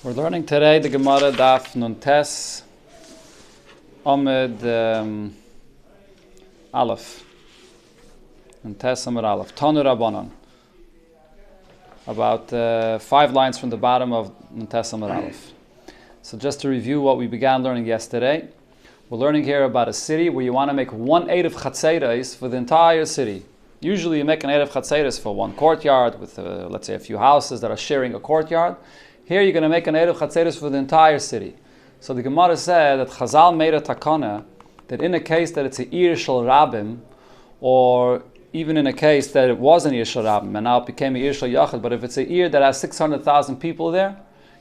We're learning today the Gemara Daf Nun Tes Amid Aleph. Nun Tes Amid Aleph. Tanu Rabbanon. About 5 lines from the bottom of Nun Tes Amid Aleph. So just to review what we began learning yesterday, we're learning here about a city where you want to make 1/8 of Chatzeres for the entire city. Usually you make an 8 of Chatzeres for one courtyard with, let's say, a few houses that are sharing a courtyard. Here you're going to make an 8 of Chatzeres for the entire city. So the Gemara said that Chazal made a takana that in a case that it's a Ir Shel Rabim, or even in a case that it was an Ir Shel Rabim and now it became an Ir Shel Yachid, but if it's a Ir that has 600,000 people there,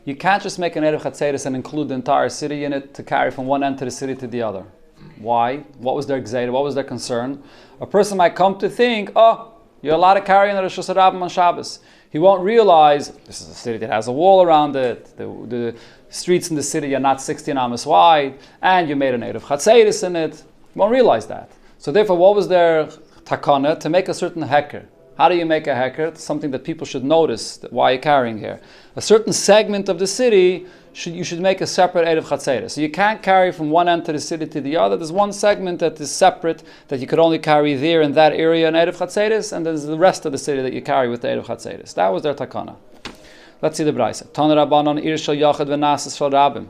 you can't just make an 8 of Chatzeres and include the entire city in it to carry from one end of the city to the other. Why? What was their gzeira? What was their concern? A person might come to think, oh, you're allowed to carry in the Rosh Hashanah on Shabbos. He won't realize this is a city that has a wall around it. The streets in the city are not 16 amas wide, and you made an 8 of Chatzeres in it. He won't realize that. So therefore, what was their takana? To make a certain heker. How do you make a heker? It's something that people should notice that why you're carrying here. A certain segment of the city, you should make a separate 8 of Chatzeres. So you can't carry from one end of the city to the other. There's one segment that is separate, that you could only carry there in that area an 8 of Chatzeres, and there's the rest of the city that you carry with the 8 of Chatzeres. That was their takana. Let's see the Braisa. Tan Rabbanon Ir Shel Yachid v'Nasis Shel Rabim.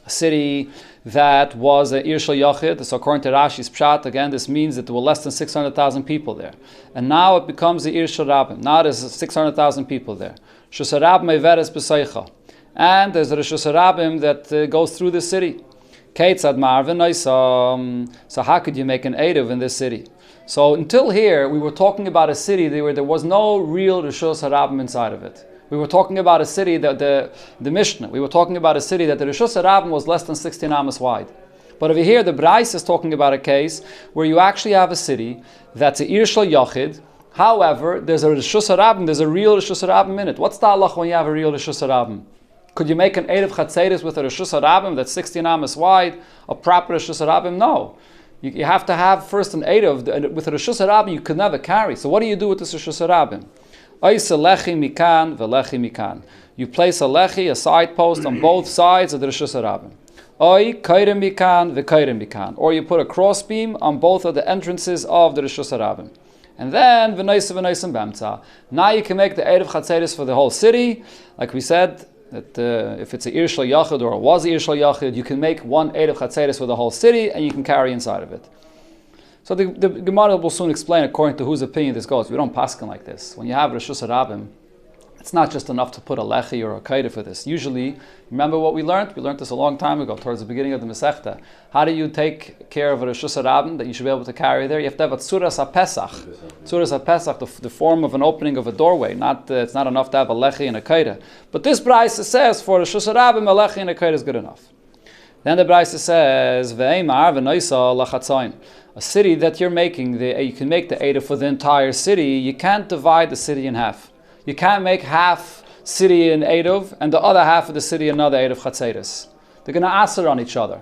A city that was an Ir Shel Yachid, so according to Rashi's Pshat, again, this means that there were less than 600,000 people there. And now it becomes the Ir Shel Rabim. Now there's 600,000 people there. Shus Rabim Meveres B'Seicha. And there's a Rosh Hashanah that goes through the city. So how could you make an Eiruvin in this city? So until here, we were talking about a city where there was no real Rosh Hashanah inside of it. We were talking about a city that the Mishnah, we were talking about a city that the Rosh Hashanah was less than 16 amas wide. But over here, the Brais is talking about a case where you actually have a city that's a Ir Shel Yachid. However, there's a Rosh Hashanah, there's a real Rosh Hashanah in it. What's the halach when you have a real Rosh Hashanah? Could you make an 8 of Chatzeres with a Rosh Hashanah that's 16 amas wide, a proper Rosh Hashanah? No. You have to have first an 8 of, with a Rosh Hashanah you could never carry. So what do you do with this Rosh Hashanah? You place a lechi, a side post on both sides of the Rosh Hashanah. Or you put a crossbeam on both of the entrances of the Rosh Hashanah. And then, now you can make the 8 of Chatzeres for the whole city. Like we said, that if it's an Ir Shel Yachid or it was an Ir Shel Yachid, you can make 1/8 of Chatzeres for the whole city and you can carry inside of it. So the Gemara will soon explain according to whose opinion this goes. We don't paskin like this. When you have Rosh Hashanah, it's not just enough to put a lechi or a kaida for this. Usually, remember what we learned? We learned this a long time ago, towards the beginning of the Masechta. How do you take care of a Rosh Hashanah that you should be able to carry there? You have to have a tzuras HaPesach. Tzuras HaPesach, the form of an opening of a doorway. It's not enough to have a lechi and a kaida. But this Braisa says for Rosh Hashanah, a lechi and a kaida is good enough. Then the Braisa says, Ve'emar v'noisa lachatzayin. A city that you're making, you can make the Eida for the entire city. You can't divide the city in half. You can't make half city in Eidov and the other half of the city another Eid of Chatzeres. They're going to answer on each other.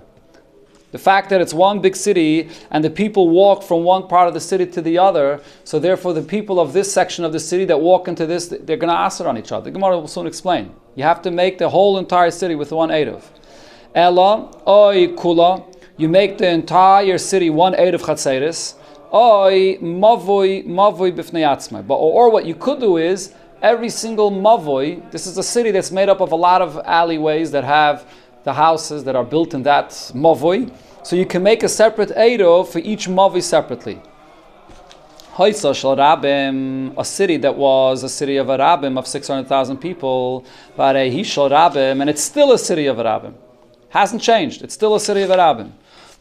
The fact that it's one big city and the people walk from one part of the city to the other, so therefore the people of this section of the city that walk into this, they're going to answer on each other. The Gemara will soon explain. You have to make the whole entire city with one Eidov. Ella, oi kula, you make the entire city 1/8 of Chatzeres. Oi mavoi b'fnei atzmai. Or what you could do is, every single mavoi, this is a city that's made up of a lot of alleyways that have the houses that are built in that mavoi. So you can make a separate Eidov for each mavoi separately. Hoysa shel Rabim, a city that was a city of a Rabim of 600,000 people, Varehi shel Rabim, and it's still a city of a Rabim. Hasn't changed. It's still a city of a Rabim.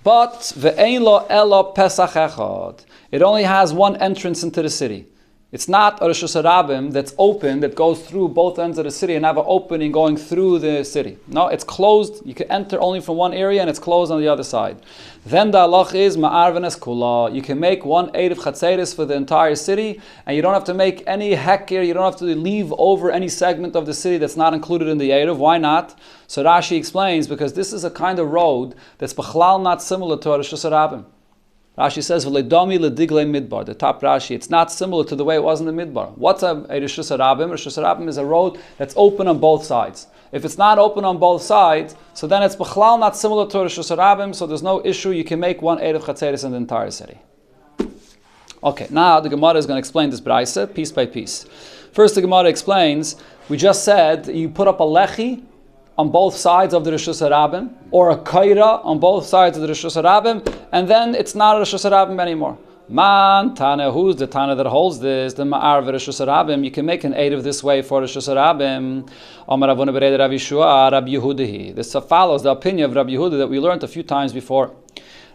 But ve'ein lo elo pesach echad. It only has one entrance into the city. It's not a Rosh Hashanah that's open, that goes through both ends of the city and have an opening going through the city. No, it's closed. You can enter only from one area and it's closed on the other side. Then the halach is ma'arvenes kula. You can make 1/8 of Chatzeres for the entire city and you don't have to make any heker, you don't have to leave over any segment of the city that's not included in the Eruv. Why not? So Rashi explains, because this is a kind of road that's b'chlal not similar to a Rosh Hashanah. Rashi says, "V'leidami ledigle midbar." The top Rashi, it's not similar to the way it was in the midbar. What's a Rishus Harabim? Rishus Harabim is a road that's open on both sides. If it's not open on both sides, so then it's b'chlal not similar to Rishus Harabim, so there's no issue. You can make one Erev Chatzeres in the entire city. Okay, now the Gemara is going to explain this Braisa piece by piece. First, the Gemara explains, we just said you put up a lechi on both sides of the Rishus Harabim, or a kaira on both sides of the Rishus Harabim, and then it's not a Rishus Harabim anymore. Man, Tana, who's the Tana that holds this? The Ma'ar Rishus Harabim. You can make an Erev this way for Rishus Harabim. Amar Avuna Bered Rav Yeshua, Rabbi Yehudahi. This follows the opinion of Rabbi Yehuda that we learned a few times before.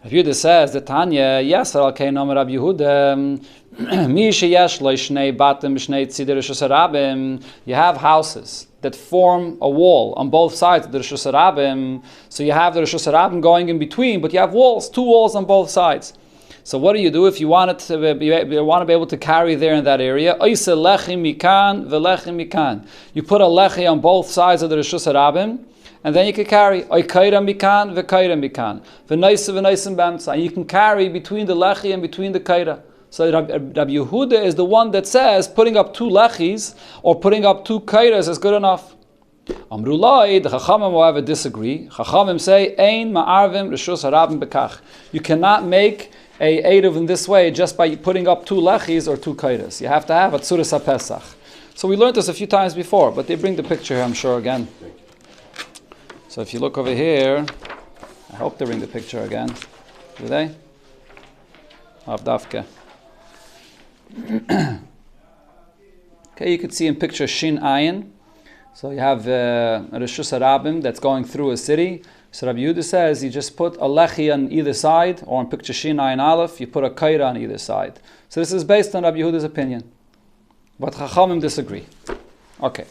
Rabbi Yehuda says, the Tanya, yes, Al Kain Amar Rabbi Yehuda, Mi sheyesh lo shnei batim b'shnei tzidei Rishus Harabim. You have houses that form a wall on both sides of the Rishus Harabim. So you have the Rishus Harabim going in between, but you have walls, two walls on both sides. So what do if you want to be able to carry there in that area? Oise lechi mikan v'lechi mikan. You put a lechi on both sides of the Rishus Harabim, and then you can carry oikaira mikan v'kaira mikan v'naisa v'naisim b'emtza. You can carry between the lechi and between the kaira. So Rabbi Yehuda is the one that says putting up two lechis or putting up two kairas is good enough. Amrulai, the Chachamim will have a disagree. Chachamim say, Ein ma'arvim rishus harabim bekach. You cannot make a Eruv in this way just by putting up two lechis or two kairas. You have to have a tzuras HaPesach. So we learned this a few times before, but they bring the picture here, I'm sure, again. So if you look over here, I hope they bring the picture again. Do they? Avdavke. Okay, you can see in picture Shin Ayin. So you have a Rishus Harabim that's going through a city. So Rabbi Yehuda says you just put a lechi on either side, or in picture Shin Ayin Aleph, you put a kaira on either side. So this is based on Rabbi Yehuda's opinion. But Chachamim disagree. Okay.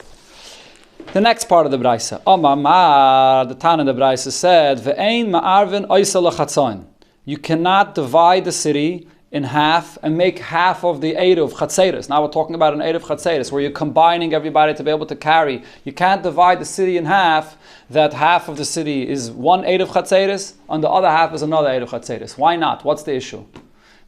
The next part of the Braisa. Omar, the Tana of the Braisa said, Ve'ein ma'arvin oisa l'chatzoin. You cannot divide the city in half and make half of the Eruv Chatzeres. Now we're talking about an Eruv Chatzeres where you're combining everybody to be able to carry. You can't divide the city in half, that half of the city is one Eruv Chatzeres and the other half is another Eruv Chatzeres. Why not? What's the issue?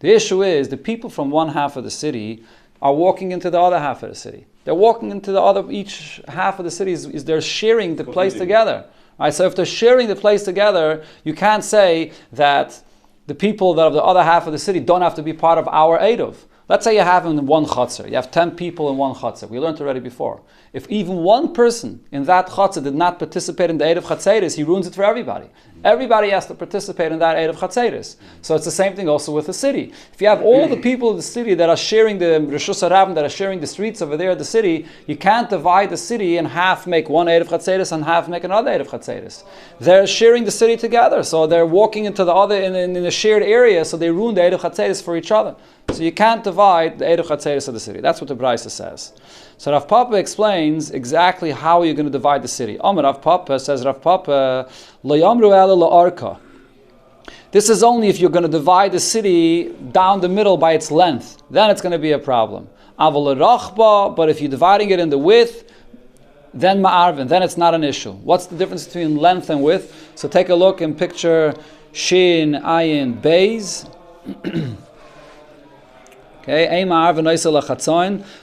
The issue is the people from one half of the city are walking into the other half of the city. They're walking into the other, each half of the city is they're sharing the place together. Right? So if they're sharing the place together, you can't say that the people that are the other half of the city don't have to be part of our Eruv. Let's say you have in one chutzner. You have 10 people in one chutzner. We learned already before. If even one person in that chutzner did not participate in the Eruv Chatzeres, he ruins it for everybody. Everybody has to participate in that Eruv Chatzeres. So it's the same thing also with the city. If you have all the people of the city that are sharing the Rishus Harabim, that are sharing the streets over there at the city, you can't divide the city in half, make one Eruv Chatzeres and half make another Eruv Chatzeres. They're sharing the city together, so they're walking into the other in a shared area, so they ruin the Eruv Chatzeres for each other. So you can't divide the Eruv Chatzeres of the city. That's what the Braisa says. So Rav Papa explains exactly how you're going to divide the city. Rav Papa says, Rav Papa, Lo yamru ela la'arka. This is only if you're going to divide the city down the middle by its length. Then it's going to be a problem. Aval l'rachba, but if you're dividing it in the width, then ma'arvin, then it's not an issue. What's the difference between length and width? So take a look in picture Shin Ayin Beis. Okay,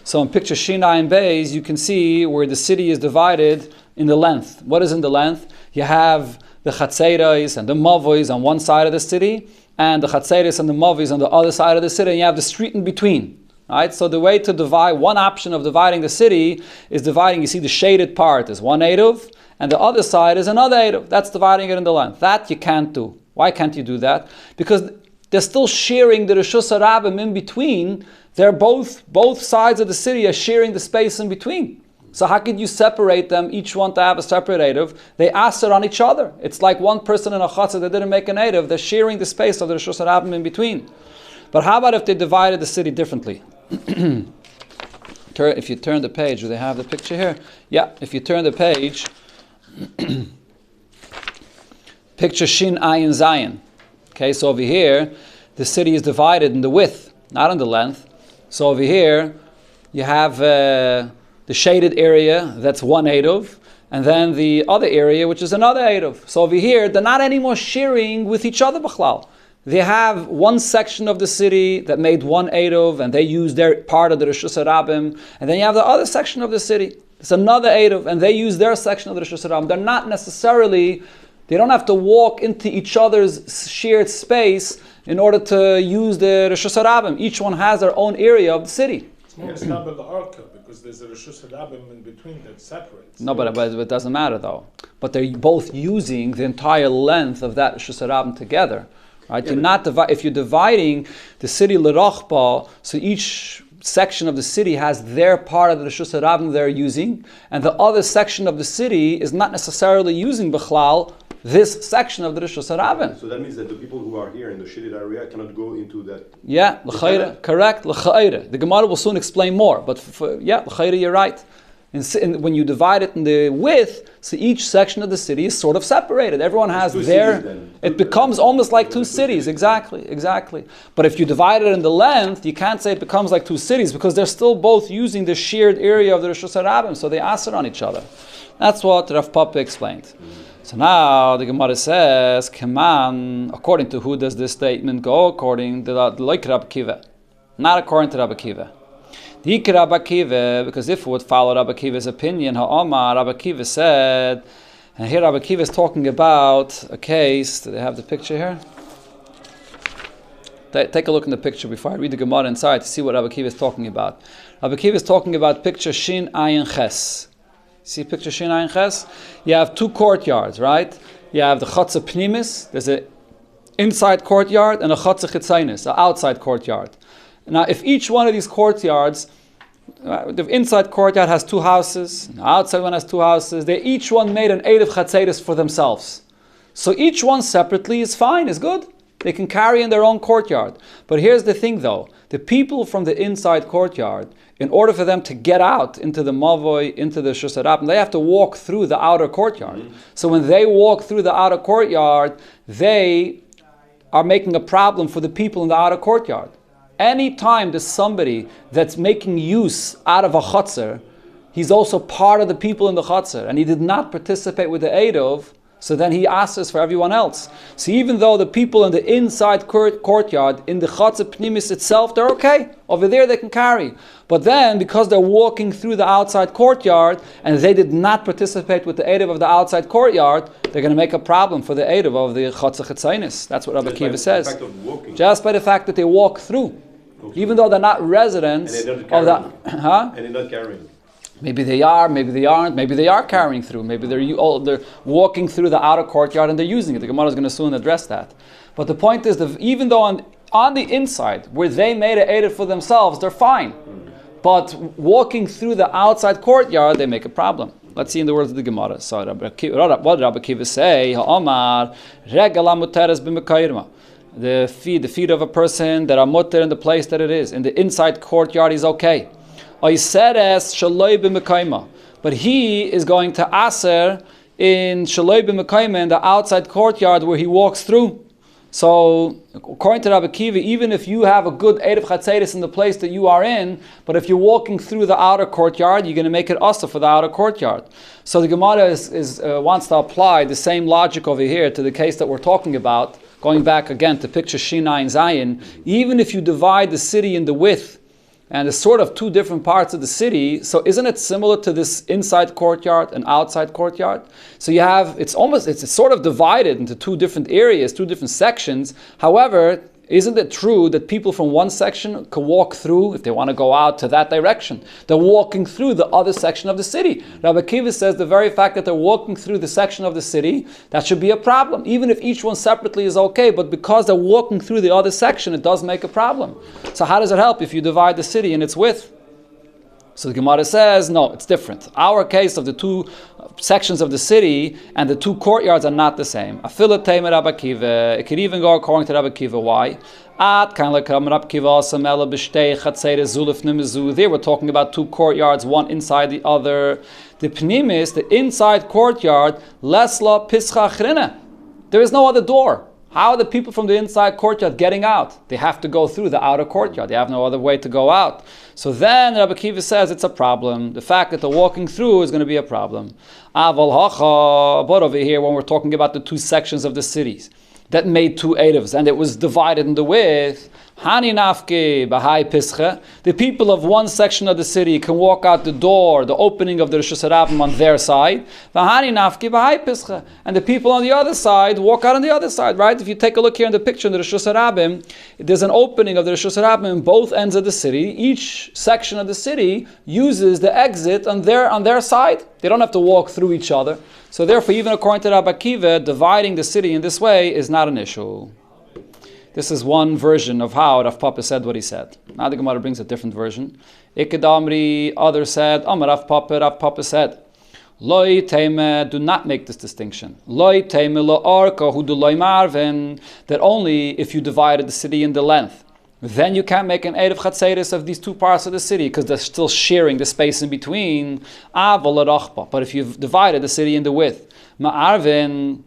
so in picture Shin Ayin Beis, you can see where the city is divided in the length. What is in the length? You have the Chatzeres and the Mavois on one side of the city, and the Chatzeres and the Mavois on the other side of the city, and you have the street in between. Right? So the way to divide, one option of dividing the city is dividing, you see the shaded part is one Eruv, and the other side is another Eruv. That's dividing it in the length. That you can't do. Why can't you do that? Because they're still sharing the Rishus Harabim in between. They're both sides of the city are sharing the space in between. So how could you separate them, each one to have a separate Eruv? They aser on each other. It's like one person in a chutzah that didn't make an Eruv. They're sharing the space of the Rishus Harabim in between. But how about if they divided the city differently? If you turn the page, do they have the picture here? Yeah, if you turn the page, picture Shin Ayin Zayin. Okay, so over here, the city is divided in the width, not in the length. So over here, you have the shaded area, that's one Eruv, and then the other area, which is another Eruv. So over here, they're not anymore sharing with each other, B'chlal. they have one section of the city that made one Eruv, and they use their part of the Rishus Harabim, and then you have the other section of the city. It's another Eruv, and they use their section of the Rishus Harabim. They're not necessarily, they don't have to walk into each other's shared space in order to use the Rishus Harabim. Each one has their own area of the city. It's more stable the Arka, because there's a Rishus Harabim in between that separates. No, but it doesn't matter though. But they're both using the entire length of that Rishus Harabim together. Right? Yeah, you're not if you're dividing the city l'rochba, so each section of the city has their part of the Rishus Harabim they're using, and the other section of the city is not necessarily using Bechlal this section of the Rishus Harabim. So that means that the people who are here in the shaded area cannot go into that. Yeah, l'chayre, correct, l'chayre. The Gemara will soon explain more, but l'chayre, you're right. When you divide it in the width, so each section of the city is sort of separated. Everyone has their. It becomes almost like two cities. Exactly. But if you divide it in the length, you can't say it becomes like two cities because they're still both using the shared area of the Rishus Harabim, so they answer on each other. That's what Rav Papa explained. So now the Gemara says, "Kaman." According to who does this statement go? According to like Rabbi Akiva, not according to Rabbi Akiva. Rabbi Akiva, because if it would follow Rabbi Akiva's opinion, Ha'amar, Rabbi Akiva said, and here Rabbi Akiva is talking about a case. Do they have the picture here? Take a look in the picture before I read the Gemara inside to see what Rabbi Akiva is talking about. Rabbi Akiva is talking about picture Shin Ayin Ches. See picture Shin Ayin Ches? You have two courtyards, right? You have the Chatzah Pnimis, there's an inside courtyard, and a Chatzah Chitzainis, an outside courtyard. Now, if each one of these courtyards, the inside courtyard has two houses, the outside one has two houses, they each one made an Erev Chatzeris for themselves. So each one separately is fine, is good. They can carry in their own courtyard. But here's the thing though, the people from the inside courtyard, in order for them to get out into the Mavoi, into the Rishus Harabim, they have to walk through the outer courtyard. So when they walk through the outer courtyard, they are making a problem for the people in the outer courtyard. Any time there's somebody that's making use out of a chutzner, he's also part of the people in the chutzner, and he did not participate with the Eirov, so then he asks for everyone else. So even though the people in the inside courtyard, in the chutzner pnimis itself, they're okay. Over there they can carry. But then, because they're walking through the outside courtyard, and they did not participate with the Eirov of the outside courtyard, they're going to make a problem for the Eirov of the chutzner chitzainis. That's what Rabbi Akiva says. Just by the fact that they walk through. Okay. Even though they're not residents of that, and they're not carrying. Maybe they are, maybe they aren't, maybe they are carrying through, maybe they're walking through the outer courtyard and they're using it. The Gemara is going to soon address that. But the point is that even though on the inside, where they made an edit for themselves, they're fine. But walking through the outside courtyard, they make a problem. Let's see in the words of the Gemara. So what did Rabbi Akiva say? Ha'amar, regala muteres b'mekayirma. The feet of a person that are mutter in the place that it is. In the inside courtyard is okay. But he is going to aser in shaloi b'mekayma, in the outside courtyard where he walks through. So, according to Rabbi Akiva, even if you have a good Erev Chatzeris in the place that you are in, but if you're walking through the outer courtyard, you're going to make it asa for the outer courtyard. So the Gemara wants to apply the same logic over here to the case that we're talking about. Going back again to picture Shinai and Zion, even if you divide the city in the width, and it's sort of two different parts of the city, so isn't it similar to this inside courtyard and outside courtyard? So you have, it's sort of divided into two different areas, two different sections. However, isn't it true that people from one section can walk through, if they want to go out to that direction, they're walking through the other section of the city? Rabbi Akiva says the very fact that they're walking through the section of the city, that should be a problem. Even if each one separately is okay, but because they're walking through the other section, it does make a problem. So how does it help if you divide the city in its width? So the Gemara says, no, it's different. Our case of the two sections of the city and the two courtyards are not the same. It could even go according to Rabbi Akiva. Why? There we're talking about two courtyards, one inside the other. The pnimis, the inside courtyard, lesla pischa chrina. There is no other door. How are the people from the inside courtyard getting out? They have to go through the outer courtyard. They have no other way to go out. So then Rabbi Akiva says it's a problem. The fact that they're walking through is going to be a problem. But over here, when we're talking about the two sections of the cities, that made two Eruvs, and it was divided in the width. Hani nafke b'hai pischa. The people of one section of the city can walk out the door, the opening of the Rosh Hashanah on their side. V'hani nafke b'hai pischa. And the people on the other side walk out on the other side, right? If you take a look here in the picture in the Rosh Hashanah, there's an opening of the Rosh Hashanah in both ends of the city. Each section of the city uses the exit on their side. They don't have to walk through each other. So therefore, even according to Rabbi Akiva, dividing the city in this way is not an issue. This is one version of how Rav Papa said what he said. Now the Gemara brings a different version. Ikedamri, others said, Rav Papa said, Loi teime, do not make this distinction. Loi teime lo arka hu du loi marvin, that only if you divided the city in the length, then you can't make an Erev Chatzeres of these two parts of the city because they're still sharing the space in between. But if you've divided the city in the width, ma'arvin,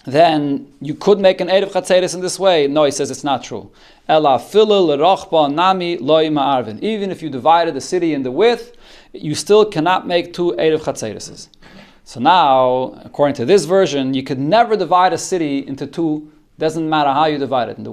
then you could make an Erev Chatzeres in this way. No, he says it's not true. Ela filul l'rochba nami loy ma'arvin. Even if you divided the city in the width, you still cannot make two Erev Chatzereses. So now, according to this version, you could never divide a city into two. Doesn't matter how you divide it, in the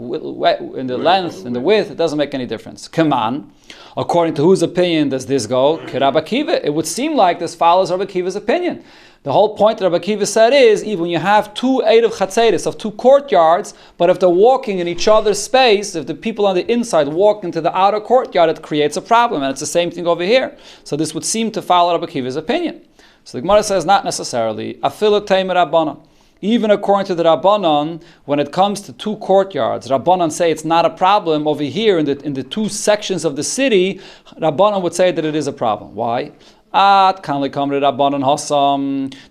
length, in the width, it doesn't make any difference. Come on. According to whose opinion does this go? Rabbi Akiva. It would seem like this follows Rabbi Akiva's opinion. The whole point that Rabbi Akiva said is, even when you have two Erev Chatzeres of two courtyards, but if they're walking in each other's space, if the people on the inside walk into the outer courtyard, it creates a problem. And it's the same thing over here. So this would seem to follow Rabbi Akiva's opinion. So the Gemara says, not necessarily. Afilu teimer Rabbana. Even according to the Rabbanon, when it comes to two courtyards, Rabbanon say it's not a problem. Over here in the two sections of the city, Rabbanon would say that it is a problem. Why? The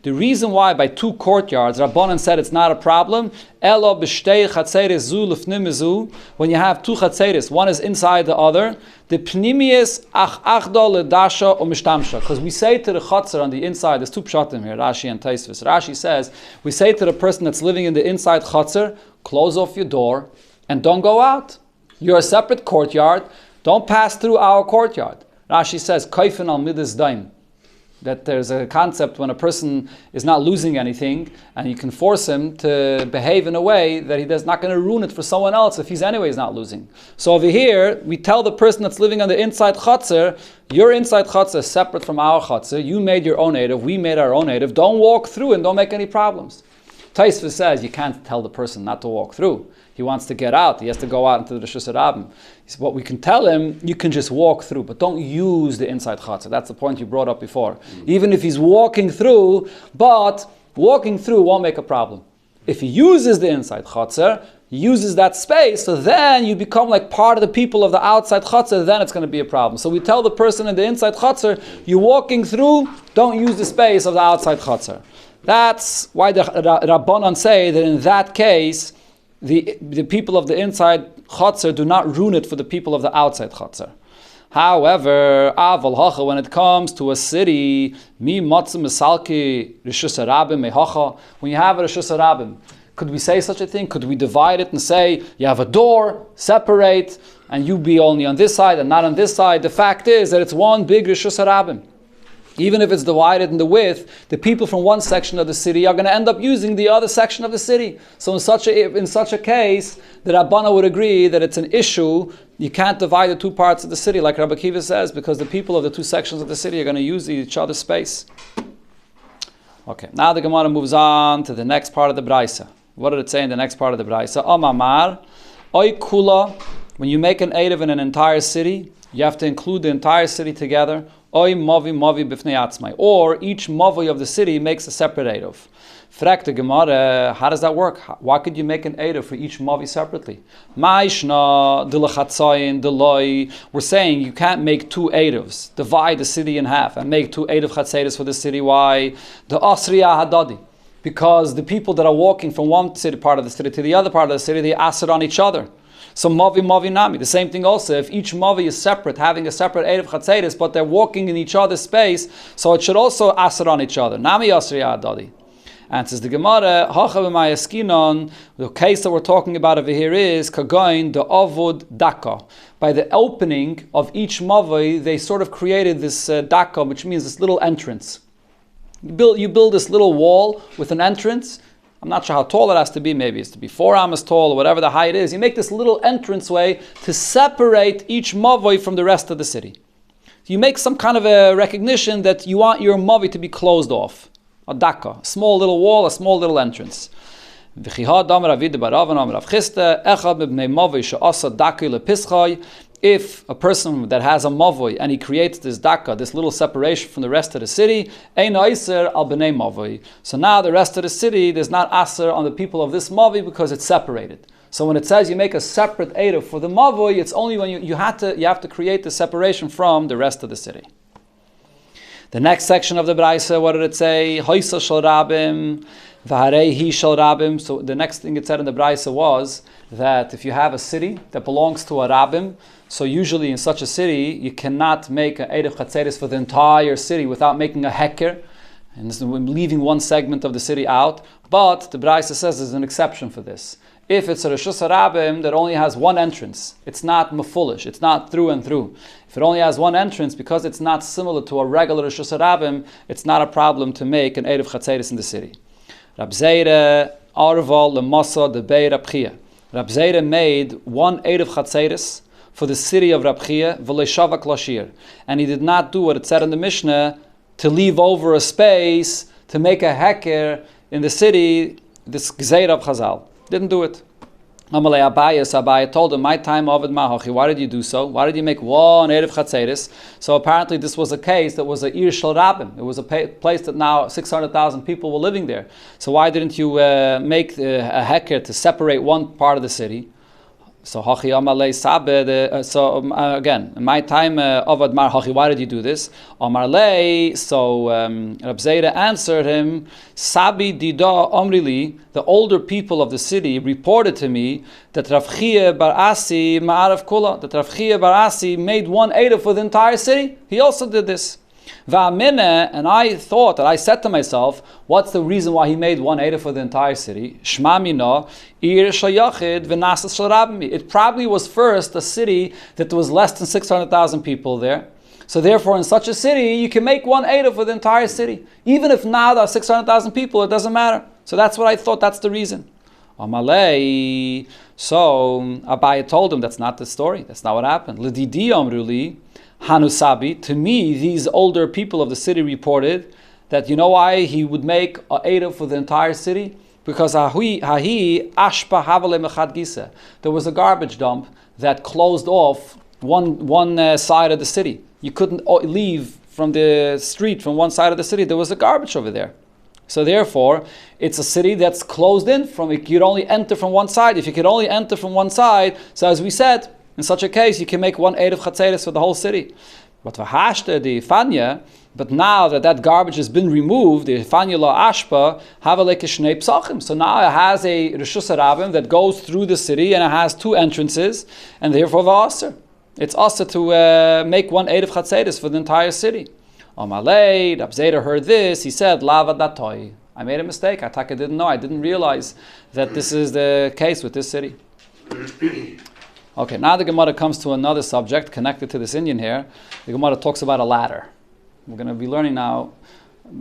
reason why by two courtyards Rabbanan said it's not a problem, when you have two chatzeres, one is inside the other, the pnimius because we say to the chatzer on the inside, there's two pshatim here, Rashi and Taisvis. Rashi says, we say to the person that's living in the inside chatzer, close off your door and don't go out. You're a separate courtyard, don't pass through our courtyard. Rashi says, Kaifin al midas daim, that there's a concept when a person is not losing anything, and you can force him to behave in a way that he's not going to ruin it for someone else if he's anyways not losing. So over here, we tell the person that's living on the inside chutzner, your inside chutzner is separate from our chutzner, you made your own native, we made our own native, don't walk through and don't make any problems. Taisva says you can't tell the person not to walk through. He wants to get out. He has to go out into the Rishus Harabim. What we can tell him, you can just walk through, but don't use the inside chatzah. That's the point you brought up before. Even if he's walking through, but walking through won't make a problem. If he uses the inside chatzah, he uses that space, so then you become like part of the people of the outside chatzah, then it's going to be a problem. So we tell the person in the inside chatzah, you're walking through, don't use the space of the outside chatzah. That's why the Rabbanan say that in that case, the people of the inside chutzner do not ruin it for the people of the outside chutzner. However, aval hacha, when it comes to a city, mi matzim misalki rishus harabim mehacha, when you have a rishus harabim, could we say such a thing? Could we divide it and say you have a door, separate, and you be only on this side and not on this side? The fact is that it's one big rishus harabim. Even if it's divided in the width, the people from one section of the city are going to end up using the other section of the city. So in such a case, the Rabbana would agree that it's an issue. You can't divide the two parts of the city, like Rabbi Akiva says, because the people of the two sections of the city are going to use each other's space. Okay, now the Gemara moves on to the next part of the Braisa. What did it say in the next part of the Braisa? Amamar, oy kula, when you make an Erev in an entire city, you have to include the entire city together. Oy mavi b'fnei atzmai, or each mavi of the city makes a separate Erev. Frag the Gemara, how does that work? Why could you make an Erev for each mavi separately? Ma'ishna d'lechatzayin d'loi. We're saying you can't make two Erevs, divide the city in half, and make two Erev chatzeres for the city. Why? The asriya hadadi. Because the people that are walking from one city part of the city to the other part of the city, they asr on each other. So mavi nami. The same thing also. If each mavi is separate, having a separate Erev Chatzeres, but they're walking in each other's space, so it should also asr on each other. Nami asri adadi. And says the Gemara, the case that we're talking about over here is kagoin the avud daka. By the opening of each mavi, they sort of created this daka, which means this little entrance. You build this little wall with an entrance. I'm not sure how tall it has to be. Maybe it's to be 4 amas tall, or whatever the height is. You make this little entranceway to separate each mavoi from the rest of the city. You make some kind of a recognition that you want your mavoi to be closed off. A daka, a small little wall, a small little entrance. If a person that has a mavoi and he creates this daka, this little separation from the rest of the city, so now the rest of the city, there's not aser on the people of this mavoi because it's separated. So when it says you make a separate eruv for the mavoi, it's only when you have to create the separation from the rest of the city. The next section of the Braisa, what did it say? Hoisa shel rabim, v'harei shel rabim. So the next thing it said in the Braisa was that if you have a city that belongs to a rabim, so usually in such a city, you cannot make an eruv chatzeris for the entire city without making a heker, and leaving one segment of the city out. But the Braisa says there's an exception for this. If it's a Reshus HaRabim that only has one entrance, it's not mefulish, it's not through and through. If it only has one entrance, because it's not similar to a regular Reshus HaRabim, it's not a problem to make an Eruv Chatzeris in the city. Rab Zeire, Arval, Lemasa, the Bei Rab Chia. Rab Zeire made one Eruv Chatzeris for the city of Rab Chia, V'leishavak Lashir. And he did not do what it said in the Mishnah, to leave over a space, to make a heker in the city, this Gzeir of Chazal. Didn't do it. Amalei Abayah told him, my time of Mahachi, why did you do so? Why did you make one Erev Chatzeris? So apparently this was a case that was a Ir Shel Rabim. It was a place that now 600,000 people were living there. So why didn't you make a heker to separate one part of the city? So Hachi Amalei Sabed. Again, in my time of Admar Hachi, why did you do this? Amalei. So Rab Zeira answered him, Sabi Dida Omrili. The older people of the city reported to me that Rav Chia Bar Asi Ma'arav Kula. That Rav Chia Bar Asi made one eruv for the entire city. He also did this. And I thought that I said to myself, what's the reason why he made one eruv for the entire city? Shmamina ir shayachid v'nasas shel rabbi. It probably was first a city that was less than 600,000 people there. So therefore, in such a city, you can make one eruv for the entire city. Even if now there are 600,000 people, it doesn't matter. So that's what I thought. That's the reason. Amalei. So Abaye told him that's not the story. That's not what happened. L'didi amruli. Hanusabi, to me, these older people of the city reported that you know why he would make a eruv for the entire city? Because hahi ashpa havale mechad gisa. There was a garbage dump that closed off one side of the city. You couldn't leave from the street from one side of the city. There was a garbage over there. So therefore, it's a city that's closed in from. You could only enter from one side. If you could only enter from one side, so as we said, in such a case, you can make one Eruv Chatzeris for the whole city. But now that garbage has been removed, the Ifanya la Ashpa, have a like a Shnei Psachim. So now it has a Reshus HaRabim that goes through the city and it has two entrances, and therefore v'aser. It's also to make one Eruv Chatzeris for the entire city. Amalei, Rab Zeira heard this, he said, Lava datoi. I made a mistake. I didn't know. I didn't realize that this is the case with this city. Okay, now the Gemara comes to another subject connected to this Indian here. The Gemara talks about a ladder. We're going to be learning now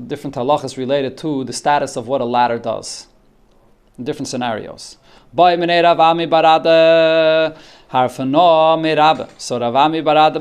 different halachas related to the status of what a ladder does in different scenarios. So Ravami Baradam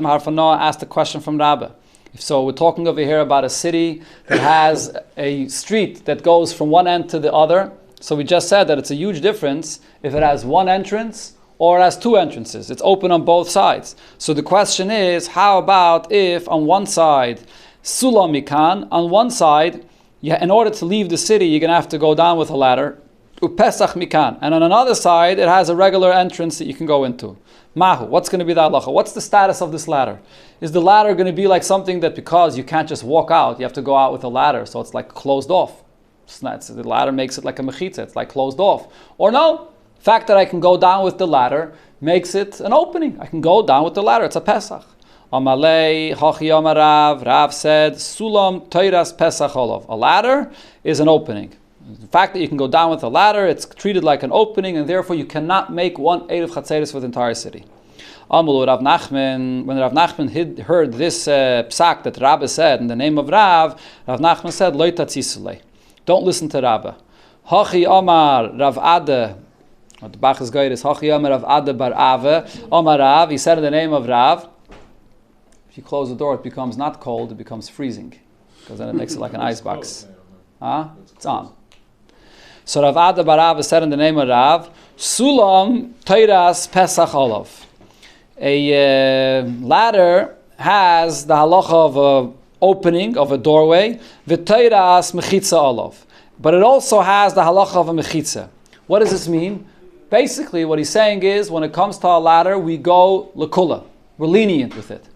Harfano asked a question from Rabba. So we're talking over here about a city that has a street that goes from one end to the other. So we just said that it's a huge difference if it has one entrance or it has two entrances. It's open on both sides. So the question is, how about if on one side, Sulam Mikan, on one side, in order to leave the city, you're going to have to go down with a ladder, Upesach Mikan, and on another side, it has a regular entrance that you can go into. Mahu, what's going to be the halacha? What's the status of this ladder? Is the ladder going to be like something that because you can't just walk out, you have to go out with a ladder, so it's like closed off? The ladder makes it like a mechitza, it's like closed off. Or no? The fact that I can go down with the ladder makes it an opening. I can go down with the ladder. It's a Pesach. Amalei Hachi Amarav. Rav said, Sulam Teiras Pesach Olav. A ladder is an opening. The fact that you can go down with a ladder, it's treated like an opening, and therefore you cannot make one Eruv Chatzeris for the entire city. Amulu Rav Nachman. When Rav Nachman heard this psak that Rabbi said in the name of Rav Nachman said, Lo tatzisule. Don't listen to Rabbi. Hachi Omar Rav Ade. The Bach's guide is Hachi Omar Rav Ade bar Ave. Omar Rav, he said in the name of Rav. If you close the door, it becomes not cold, it becomes freezing. Because then it makes it like an icebox. It's on. So Rav Ade bar Ave said in the name of Rav, Sulam Teiras Pesach Olav. A ladder has the halacha of a opening, of a doorway, v'teiras mechitza olav. But it also has the halacha of a mechitza. What does this mean? Basically, what he's saying is, when it comes to a ladder, we go lekula. We're lenient with it.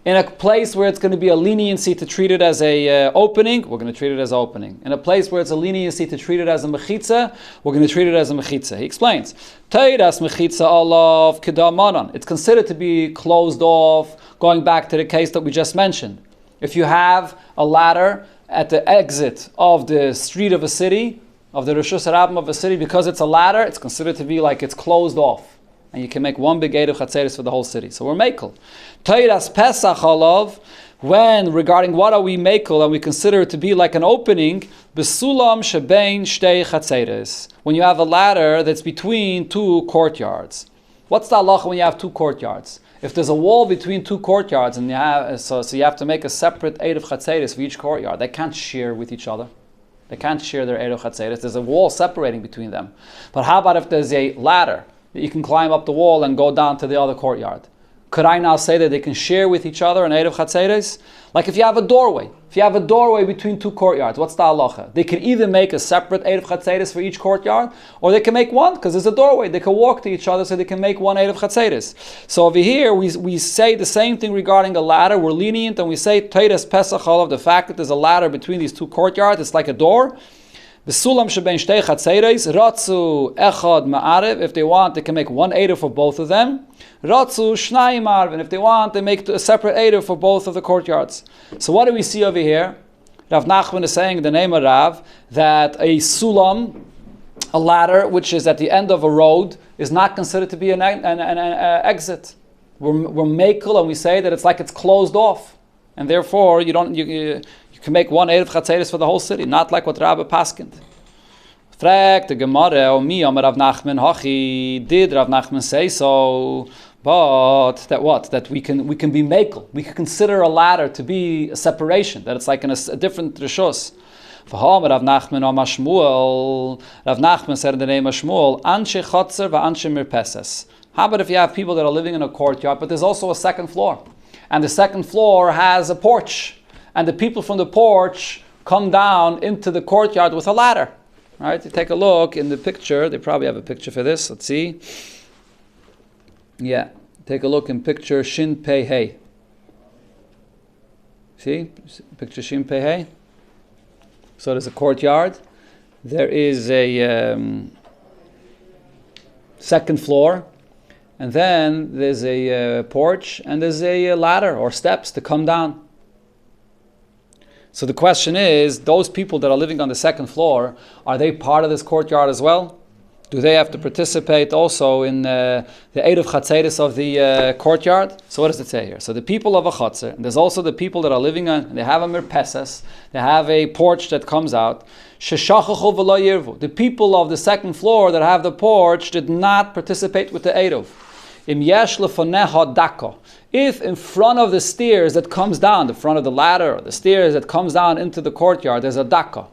In a place where it's going to be a leniency to treat it as a opening, we're going to treat it as an opening. In a place where it's a leniency to treat it as a mechitza, we're going to treat it as a mechitza. He explains, Teiras mechitza olav kedamanan. It's considered to be closed off, going back to the case that we just mentioned. If you have a ladder at the exit of the street of a city, of the Rishus Harabim of a city, because it's a ladder, it's considered to be like it's closed off. And you can make one big Eruv Chatzeres for the whole city. So we're Mekel. Teiras Pesach Olav, when regarding what are we Mekel, and we consider it to be like an opening, Besulam Shebein Shtei Chatzeres. When you have a ladder that's between two courtyards. What's the halacha when you have two courtyards? If there's a wall between two courtyards, and you have so you have to make a separate Eruv Chatzeres for each courtyard, they can't share with each other. They can't share their Eruv Chatzeres. There's a wall separating between them. But how about if there's a ladder that you can climb up the wall and go down to the other courtyard? Could I now say that they can share with each other an Eruv Chatzeres? Like if you have a doorway. If you have a doorway between two courtyards, what's the halacha? They can either make a separate Eruv Chatzeres for each courtyard, or they can make one, because there's a doorway. They can walk to each other, so they can make one Eruv Chatzeres. So over here, we say the same thing regarding a ladder. We're lenient, and we say, Teiras Pesach Olav, the fact that there's a ladder between these two courtyards, it's like a door. Besulam shebein shtei chatzeres, ratzu echad ma'arev. If they want, they can make one Eruv for both of them. Ratzu shnayim ma'arev. And if they want, they make a separate Eruv for both of the courtyards. So what do we see over here? Rav Nachman is saying in the name of Rav that a sulam, a ladder which is at the end of a road, is not considered to be an exit. We're mekel, and we say that it's like it's closed off, and therefore you can make one Eruv Chatzeres for the whole city, not like what Rabbi paskind. Frag the Gemara, mi Amar Rav Nachman hachi. Did Rav Nachman say so? But that what? That we can be mekel. We can consider a ladder to be a separation. That it's like in a different rishos. V'hamar Rav Nachman Amar Shmuel. Rav Nachman said in the name of Shmuel, Anshe Chatzer v'Anshe Mirpeses. How about if you have people that are living in a courtyard, but there's also a second floor, and the second floor has a porch, and the people from the porch come down into the courtyard with a ladder. Right? You take a look in the picture. They probably have a picture for this. Let's see. Yeah. Take a look in picture Shin Pei Hei. See? Picture Shin Pei Hei. So there's a courtyard. There is a second floor. And then there's a porch. And there's a ladder or steps to come down. So the question is, those people that are living on the second floor, are they part of this courtyard as well? Do they have to participate also in the Eruv Chatzeres of the courtyard? So what does it say here? So the people of a Chatzer, and there's also the people that are living on, they have a Mirpeses, they have a porch that comes out. Sheshachachu v'lo yirvu. The people of the second floor that have the porch did not participate with the Eruv. Im yesh lefoneha dako. If in front of the stairs that comes down, the front of the ladder, or the stairs that comes down into the courtyard, there's a daka,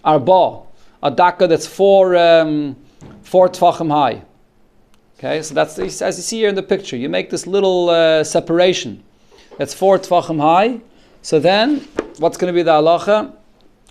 arba, a daka that's four tfachim high. Okay, so that's, as you see here in the picture, you make this little separation. That's 4 tfachim high. So then, what's going to be the halacha?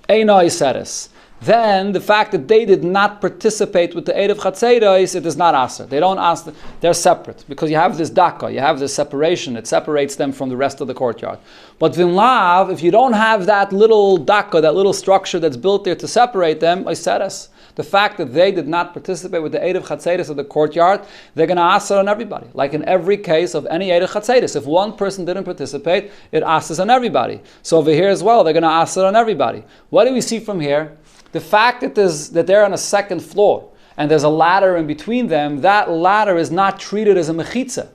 Eino iseres. Then the fact that they did not participate with the Eruv Chatzeres, it is not aser. They don't ask. They're separate because you have this daka, you have this separation. It separates them from the rest of the courtyard. But v'imlav, if you don't have that little daka, that little structure that's built there to separate them, iseres. The fact that they did not participate with the Eruv Chatzeres of the courtyard, they're going to aser on everybody. Like in every case of any Eruv Chatzeres, if one person didn't participate, it asers on everybody. So over here as well, they're going to aser on everybody. What do we see from here? The fact that they're on a second floor and there's a ladder in between them, that ladder is not treated as a mechitza.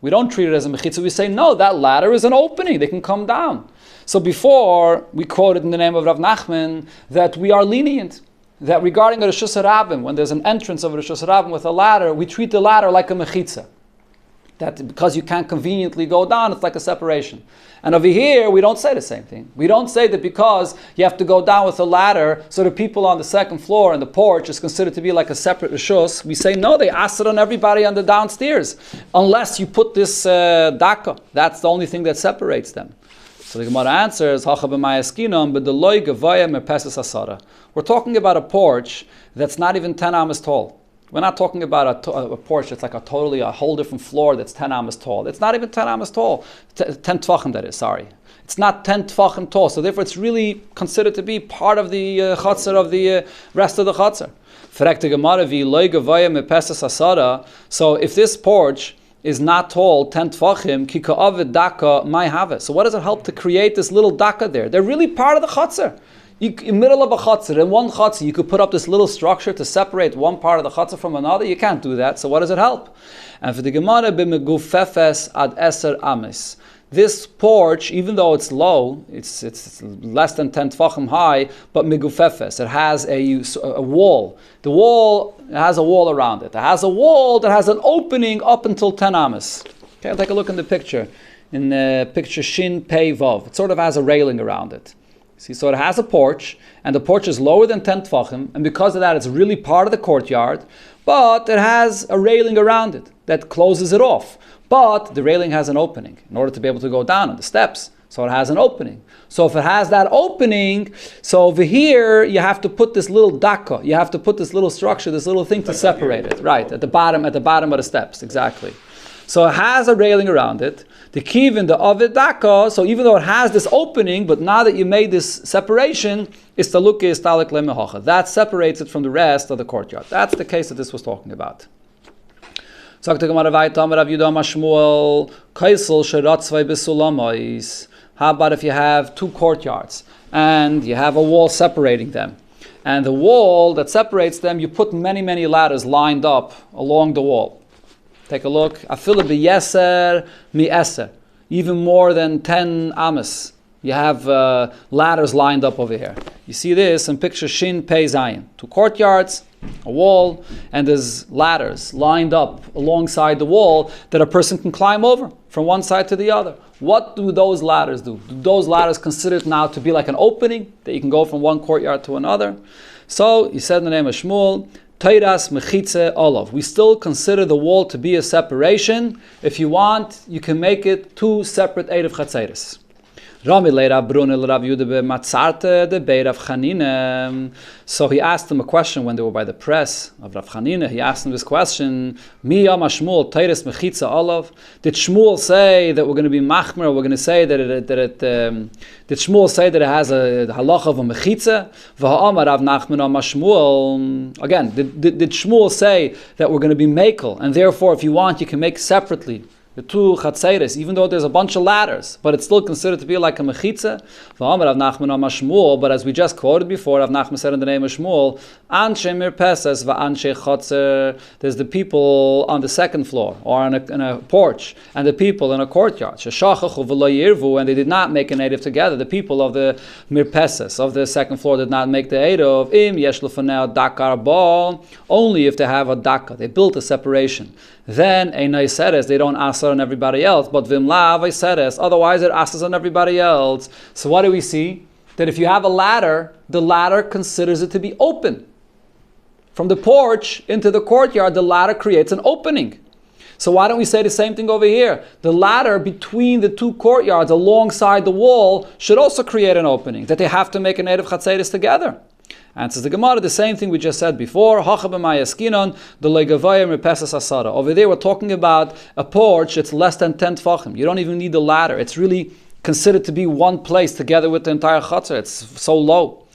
We don't treat it as a mechitza. We say, no, that ladder is an opening. They can come down. So before, we quoted in the name of Rav Nachman that we are lenient. that regarding a Rishus Harabim, when there's an entrance of a Rishus Harabim with a ladder, we treat the ladder like a mechitza. That because you can't conveniently go down, it's like a separation. And over here, we don't say the same thing. We don't say that because you have to go down with a ladder, so the people on the second floor and the porch is considered to be like a separate rishus. We say, no, they ask it on everybody on the downstairs, unless you put this daka. That's the only thing that separates them. So the Gemara answers, we're talking about a porch that's not even 10 amas tall. We're not talking about a porch that's like a whole different floor that's 10 amas tall. It's not even 10 amas tall. 10 tvachim, that is, sorry. It's not 10 tvachim tall, so therefore it's really considered to be part of the chatzar of the rest of the chatzar. So if this porch is not tall, 10 tvachim, kika avid daka may have it. So what does it help to create this little daka there? They're really part of the chatzar. In the middle of a chatzar, in one chatzar, you could put up this little structure to separate one part of the chatzar from another. You can't do that. So what does it help? And for the Gemara, b'megufefes ad eser amis. This porch, even though it's low, it's less than 10 tfachim high, but megufefes, it has a wall. The wall has a wall around it. It has a wall that has an opening up until 10 amis. Okay, I'll take a look in the picture. In the picture Shin Pei Vav, it sort of has a railing around it. See, so it has a porch, and the porch is lower than 10 tfachim, and because of that, it's really part of the courtyard, but it has a railing around it that closes it off. But the railing has an opening in order to be able to go down on the steps. So it has an opening. So if it has that opening, so over here, you have to put this little daka, you have to put this little structure, this little thing to separate it. Right, at the bottom of the steps, exactly. So it has a railing around it. The kivin, the avid daka, so even though it has this opening, but now that you made this separation, istaluke istalik lemehocha. That separates it from the rest of the courtyard. That's the case that this was talking about. How about if you have two courtyards and you have a wall separating them? And the wall that separates them, you put many, many ladders lined up along the wall. Take a look. Afilu b'yeser mi-eser. Even more than 10 amas. You have ladders lined up over here. You see this in picture Shin Pei Zayin. Two courtyards, a wall, and there's ladders lined up alongside the wall that a person can climb over from one side to the other. What do those ladders do? Do those ladders considered now to be like an opening that you can go from one courtyard to another? So, he said in the name of Shmuel, Teiras mechitze olav. We still consider the wall to be a separation. If you want, you can make it two separate Erev Chatzeres. So he asked him a question when they were by the press of Rav Chanina. He asked him this question: Mi yama Shmuel Teiras mechitza olav? Did Shmuel say that we're going to be machmer? We're going to say did Shmuel say that it has a halacha of a mechitza? V'ha'amar Rav Nachman ama Shmuel. Again, did Shmuel say that we're going to be mekel, and therefore, if you want, you can make separately the two chatzeres, even though there's a bunch of ladders, but it's still considered to be like a mechitza. But as we just quoted before, Rav Nachman said in the name of Shmuel, Anshe mirpeses va'anshe chatzer. There's the people on the second floor or in a porch, and the people in a courtyard. Sheshachachu v'lo yirvu, and they did not make an eruv together. The people of the mirpeses of the second floor did not make the eruv. Im yesh lefanei dakar bal. Only if they have a daka, they built a separation. Then a naiseres, they don't ask on everybody else, but vimla vaiseres, otherwise it asks on everybody else. So what do we see? That if you have a ladder, the ladder considers it to be open. From the porch into the courtyard, the ladder creates an opening. So why don't we say the same thing over here? The ladder between the two courtyards alongside the wall should also create an opening, that they have to make an Erev Chatzeres together. Answers the Gemara, the same thing we just said before. Over there we're talking about a porch that's less than 10 tfachim. You don't even need the ladder. It's really considered to be one place together with the entire chatzar. It's so low.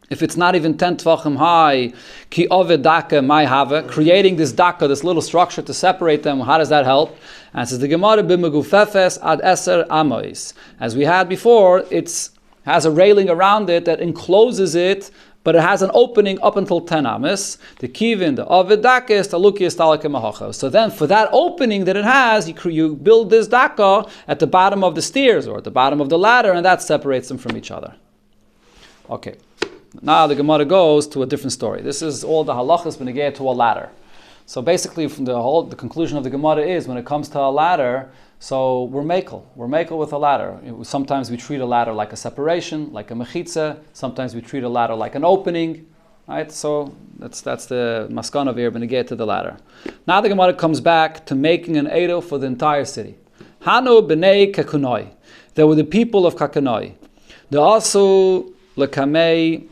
If it's not even 10 tvachim high, ki ove daka may have, creating this daka, this little structure to separate them, how does that help? And says the Gemara, b'megufefes ad eser amois. As we had before, it has a railing around it that encloses it, but it has an opening up until 10 amis. The kivin, the ove daka is taluki is talake mahacha. So then, for that opening that it has, you build this daka at the bottom of the stairs or at the bottom of the ladder, and that separates them from each other. Okay. Now the Gemara goes to a different story. This is all the halachas b'negei to a ladder. So basically, from the conclusion of the Gemara is when it comes to a ladder, so we're makel. We're makel with a ladder. Sometimes we treat a ladder like a separation, like a mechitza. Sometimes we treat a ladder like an opening. Right? So that's the maskana of b'negei to the ladder. Now the Gemara comes back to making an edo for the entire city. Hanu b'nei kakunoi. There were the people of Kakanoi. The also lekamei.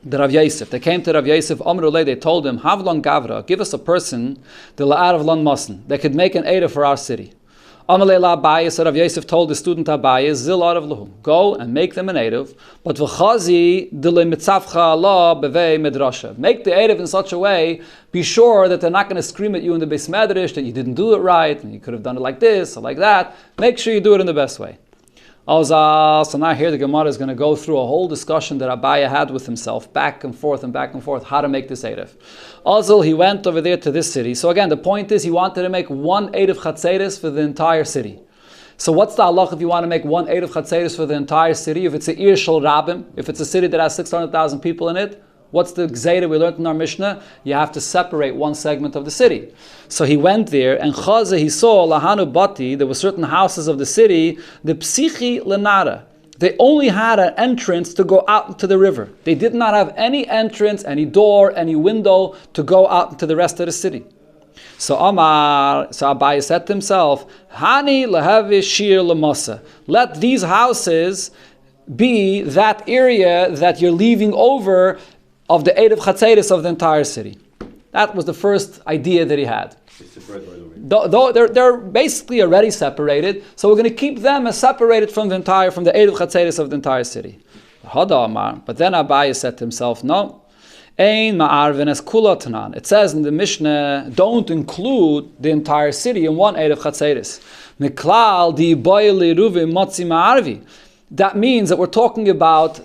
The Rav Yosef. They came to Rav Yosef, Amrullah, they told him, Havlon Gavra, give us a person, the La'ar of Lon Masan, that could make an Eida for our city. Amalei La'abayis, so Rav Yosef told the student Abayis, Zil Arav Lahu, go and make them an Eidav, but v'chazi dile mitzavcha Allah bevei medrasha. Make the Eidav in such a way, be sure that they're not going to scream at you in the Beis Medrash, that you didn't do it right, and you could have done it like this or like that. Make sure you do it in the best way. So now here the Gemara is going to go through a whole discussion that Abaya had with himself, back and forth, how to make this Erev. Also, he went over there to this city. So again, the point is he wanted to make one Erev Chatzeres for the entire city. So what's the halach if you want to make one Erev Chatzeres for the entire city? If it's a Ir Shel Rabim, if it's a city that has 600,000 people in it, what's the gzeira we learned in our Mishnah? You have to separate one segment of the city. So he went there, and Chaza, he saw, Lahanu Bati, there were certain houses of the city, the Psichi Lenara. They only had an entrance to go out into the river. They did not have any entrance, any door, any window to go out into the rest of the city. So Abai said to himself, Hani Lehavi Shir Lamasa. Let these houses be that area that you're leaving over of the Eid of Chatzeris of the entire city. That was the first idea that he had. Though they're basically already separated, so we're going to keep them as separated from the Eid of Chatzeris of the entire city. But then Abai said to himself, no. It says in the Mishnah, don't include the entire city in one Eid of Chatzeris. That means that we're talking about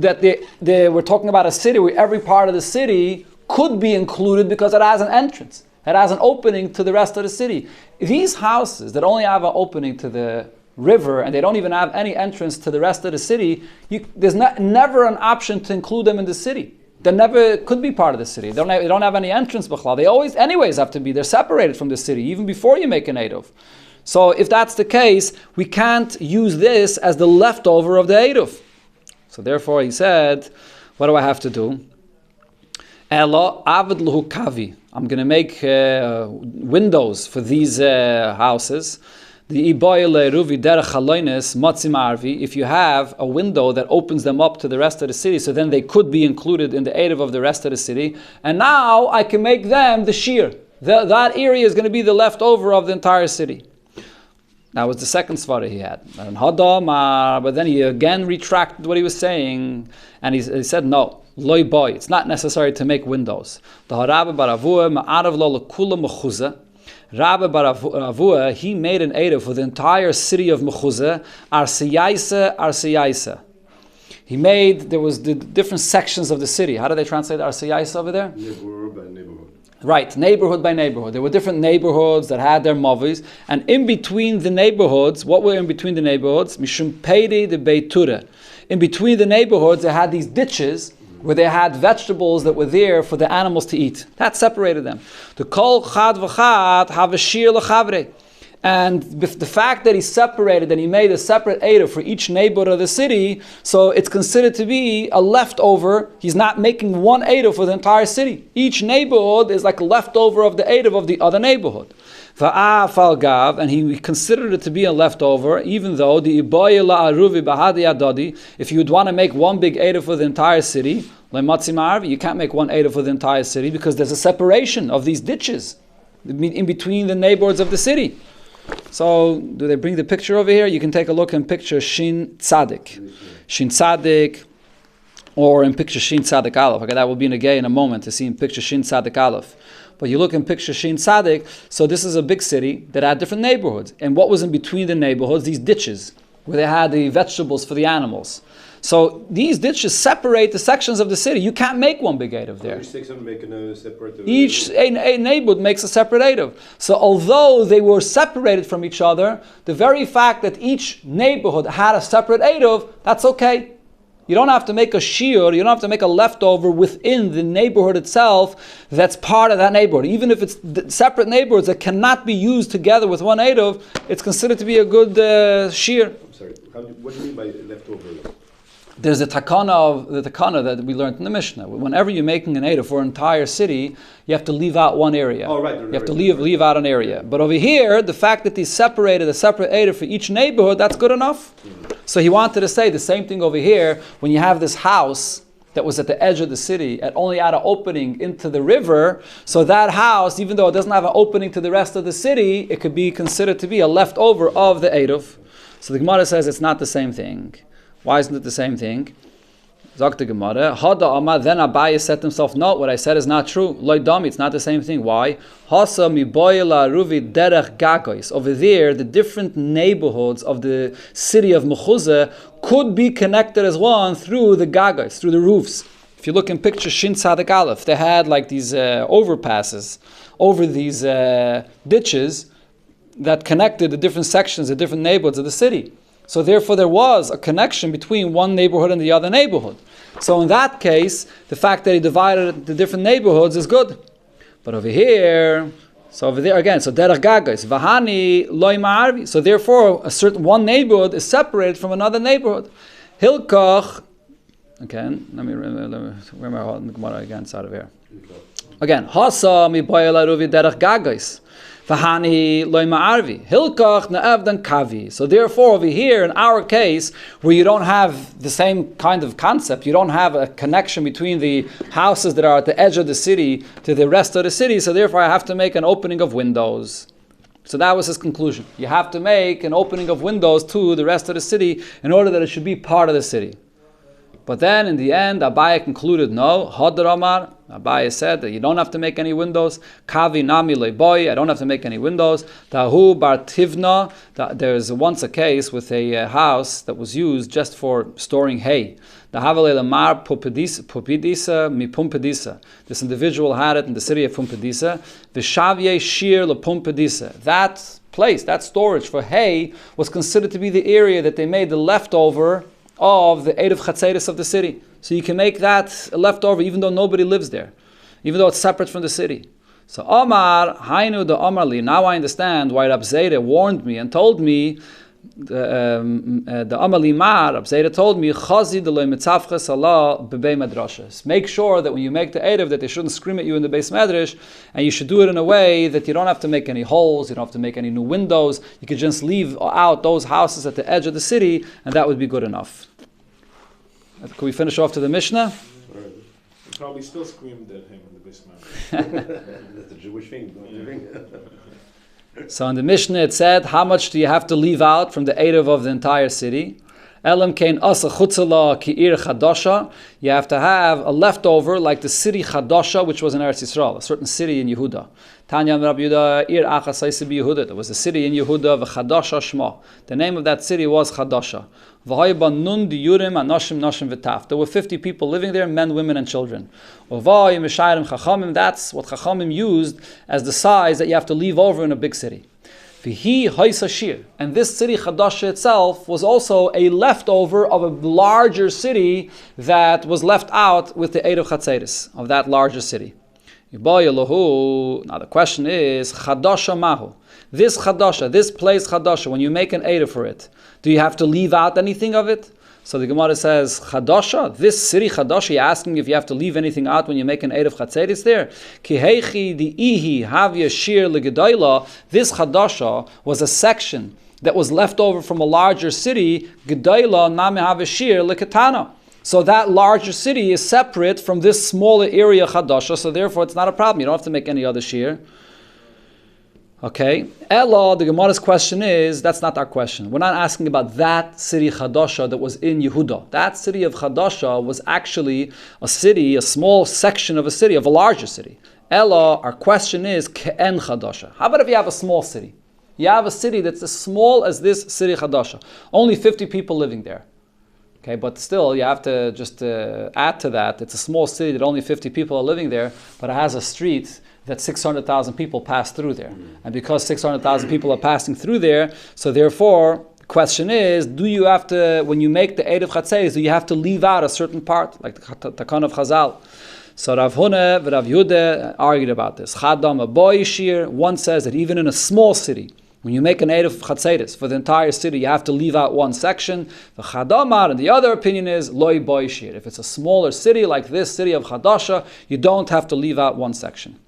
we're talking about a city where every part of the city could be included because it has an entrance. It has an opening to the rest of the city. These houses that only have an opening to the river and they don't even have any entrance to the rest of the city, there's never an option to include them in the city. They never could be part of the city. They don't have any entrance, b'chlal. They always, anyways, have to be. They're separated from the city, even before you make an Eidov. So if that's the case, we can't use this as the leftover of the Eidov. So therefore he said, what do I have to do? Elo avid luhu kavi. I'm going to make windows for these houses. The iboyle ruvi derech haloines matzim arvi. If you have a window that opens them up to the rest of the city, so then they could be included in the Erev of the rest of the city. And now I can make them the shir. That area is going to be the leftover of the entire city. That was the second svara he had. But then he again retracted what he was saying, and he said, no, loy boy, it's not necessary to make windows. The Rabbi Baravua ma'arav lo lekula mechuzah. Rabbi Baravua, he made an Erev for the entire city of Mechuzah, Arsiyaisa. He made, there was the different sections of the city. How do they translate Arsiyaisa over there? Neighborhood by neighborhood. Right, neighborhood by neighborhood. There were different neighborhoods that had their mavis, and in between the neighborhoods, what were in between the neighborhoods? Mishum Peidi de Beitura. In between the neighborhoods, they had these ditches where they had vegetables that were there for the animals to eat. That separated them. The kol chad v'chad have a shir l'chavre. And the fact that he separated and he made a separate Eidah for each neighborhood of the city, so it's considered to be a leftover. He's not making one Eidah for the entire city. Each neighborhood is like a leftover of the Eidah of the other neighborhood. And he considered it to be a leftover, even though the iboye la'aruvi bahadi adodi, if you would want to make one big Eidah for the entire city, you can't make one Eidah for the entire city because there's a separation of these ditches in between the neighborhoods of the city. So, do they bring the picture over here? You can take a look in picture Shin Tzadik. Shin Tzadik, or in picture Shin Tzadik Aleph. Okay, that will be in a moment to see in picture Shin Tzadik Aleph. But you look in picture Shin Tzadik, so this is a big city that had different neighborhoods. And what was in between the neighborhoods? These ditches, where they had the vegetables for the animals. So these ditches separate the sections of the city. You can't make one big Eidov there. Each section making a separate. Each neighborhood makes a separate Eidov. So although they were separated from each other, the very fact that each neighborhood had a separate Eidov, that's okay. You don't have to make a shiur, you don't have to make a leftover within the neighborhood itself that's part of that neighborhood. Even if it's separate neighborhoods that cannot be used together with one Eruv, it's considered to be a good shiur. I'm sorry, what do you mean by leftover? There's a takana that we learned in the Mishnah. Whenever you're making an Eruv for an entire city, you have to leave out one area. Oh, right. You have to leave out an area. But over here, the fact that he separated a separate Eruv for each neighborhood, that's good enough. So he wanted to say the same thing over here. When you have this house that was at the edge of the city, and only had an opening into the river, so that house, even though it doesn't have an opening to the rest of the city, it could be considered to be a leftover of the Eruv. So the Gemara says it's not the same thing. Why isn't it the same thing? Zok the Gemara. Hada Amar, then Abaye said to himself, no, what I said is not true. Loi Dami, it's not the same thing. Why? Hasa mi boyela ruvi derech gagois. Over there, the different neighborhoods of the city of Mechuzah could be connected as one through the gagois, through the roofs. If you look in picture Shin Tzadik Aleph, they had like these overpasses over these ditches that connected the different sections, the different neighborhoods of the city. So therefore there was a connection between one neighborhood and the other neighborhood. So in that case, the fact that he divided the different neighborhoods is good. But over here, so over there again, so derech gagos, vahani loy ma'arvi. So therefore, a certain one neighborhood is separated from another neighborhood. Hilkach, again, let me where am I holding the Gemara again? It's out of here. Again, hasa mi boyel aruvi derech gagos. Vahani loy ma'arvi. Hilkach na'avdan kavi. So therefore, over here, in our case, where you don't have the same kind of concept, you don't have a connection between the houses that are at the edge of the city to the rest of the city, so therefore I have to make an opening of windows. So that was his conclusion. You have to make an opening of windows to the rest of the city in order that it should be part of the city. But then in the end, Abaye concluded, no, Hadar Amar, Abaye said that you don't have to make any windows. Kavi nami boy, I don't have to make any windows. Tahu bar tivna, there's once a case with a house that was used just for storing hay. The Havale Lamar Pumpedisa mi Pumpedisa. This individual had it in the city of Pumpedisa. Vishavye shir la Pumpedisa. That place, that storage for hay, was considered to be the area that they made the leftover of the Eruv Chatzeris of the city. So you can make that a leftover even though nobody lives there, even though it's separate from the city. So Omar, Hainu the Omarli, now I understand why Rab Zera warned me and told me, the Omarli Mar, Rab Zera told me, Chazi de lo mitzavcha salah bebei madrashas. Make sure that when you make the Eruv that they shouldn't scream at you in the Beis Medrash, and you should do it in a way that you don't have to make any holes, you don't have to make any new windows, you could just leave out those houses at the edge of the city, and that would be good enough. Can we finish off to the Mishnah? He probably still screamed at him in the basement. That's the Jewish thing. So in the Mishnah it said, how much do you have to leave out from the Eruv of the entire city? Elam kein asa chutzala ki ir chadasha. You have to have a leftover like the city Chadasha, which was in Eretz Yisrael, a certain city in Yehuda. Tanya Rabbi Yehuda ir achasayse Yehuda. There was a city in Yehuda, v'Chadasha Shma. The name of that city was Chadasha. V'hayba nun diyurim anashim nashim v'taf. There were 50 people living there, men, women, and children. Uvay mishayrim chachamim. That's what chachamim used as the size that you have to leave over in a big city. V'hi haisa shir. And this city Chadasha itself was also a leftover of a larger city that was left out with the Eruv Chatzeris of that larger city. Now the question is, Chadasha mahu. This Chadasha, this place Chadasha, when you make an Eruv for it, do you have to leave out anything of it? So the Gemara says, Chadasha, this city Chadasha, you're asking if you have to leave anything out when you make an Eruv Chatzeris there? Kihechi di ihi havya shir legedayla. This Chadasha was a section that was left over from a larger city, gedayla nami havya shir leketana. So that larger city is separate from this smaller area Chadasha, so therefore it's not a problem. You don't have to make any other shir. Okay, Ella, the Gemara's question is, that's not our question. We're not asking about that city Chadasha that was in Yehuda. That city of Chadasha was actually a city, a small section of a city, of a larger city. Ella, our question is, Ke'en Chadasha. How about if you have a small city? You have a city that's as small as this city Chadasha. Only 50 people living there. Okay, but still, you have to just add to that. It's a small city that only 50 people are living there, but it has a street that 600,000 people pass through there. And because 600,000 people are passing through there, so therefore, the Question is, do you have to, when you make the Erev Chatzeris, do you have to leave out a certain part, like the Takon of Chazal? So Rav Huna and Rav Yehuda argued about this. Chadam a boy shir. One says that even in a small city, when you make an Erev Chatzeris for the entire city, you have to leave out one section. The Chadamar, and the other opinion is loy boy shir. If it's a smaller city like this city of Chadasha, you don't have to leave out one section.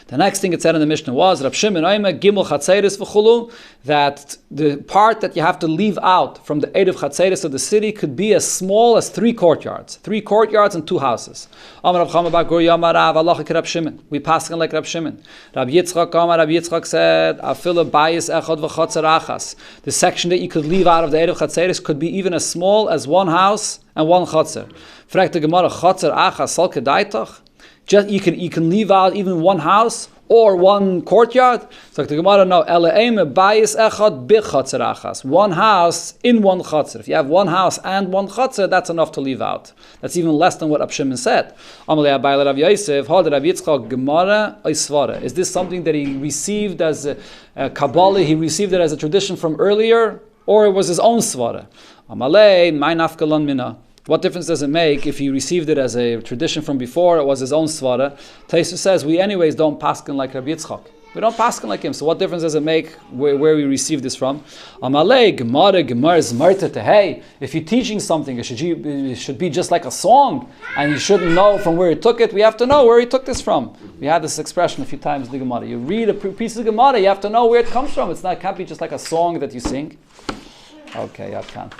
The next thing it said in the Mishnah was Rab Shimon Oime Gimel Chatzeris v'chulu, that the part that you have to leave out from the Erev Chatzeris of the city could be as small as 3 courtyards. 3 courtyards and 2 houses. Amar Rav Chama bar Gur Yamar Rav Alachik Rab Shimon. We pass like Rab Shimon. Rab Yitzchak Amar Rab Yitzchak said Afila Bayis Echad v'Chatzer Achas. The section that you could leave out of the Erev Chatzeris could be even as small as 1 house and 1 Chatzer. Fragt the Gemara Chatzer Achas Sal Kedaitach. Just you can leave out even 1 house or 1 courtyard. So the Gemara no bayis echad bichatzer achas. 1 house in 1 chatzer. If you have 1 house and 1 chatzer, that's enough to leave out. That's even less than what Rab Shimon said. Amalei Abayla Rav Yosef, Hod Rav Yitzchak Gemara Oisvara. Is this something that he received as a Kabbalah? He received it as a tradition from earlier, or it was his own svara? Amalei my nafkalon mina. What difference does it make if he received it as a tradition from before, it was his own svara? Taisu says, we anyways don't paskin like Rabbi Yitzchak. We don't paskin like him, so what difference does it make where we received this from? Amalei, Gemara is marta to, hey, if you're teaching something, it should be just like a song, and you shouldn't know from where he took it. We have to know where he took this from. We had this expression a few times in the Gemara. You read a piece of Gemara, you have to know where it comes from. It can't be just like a song that you sing. Okay, I can.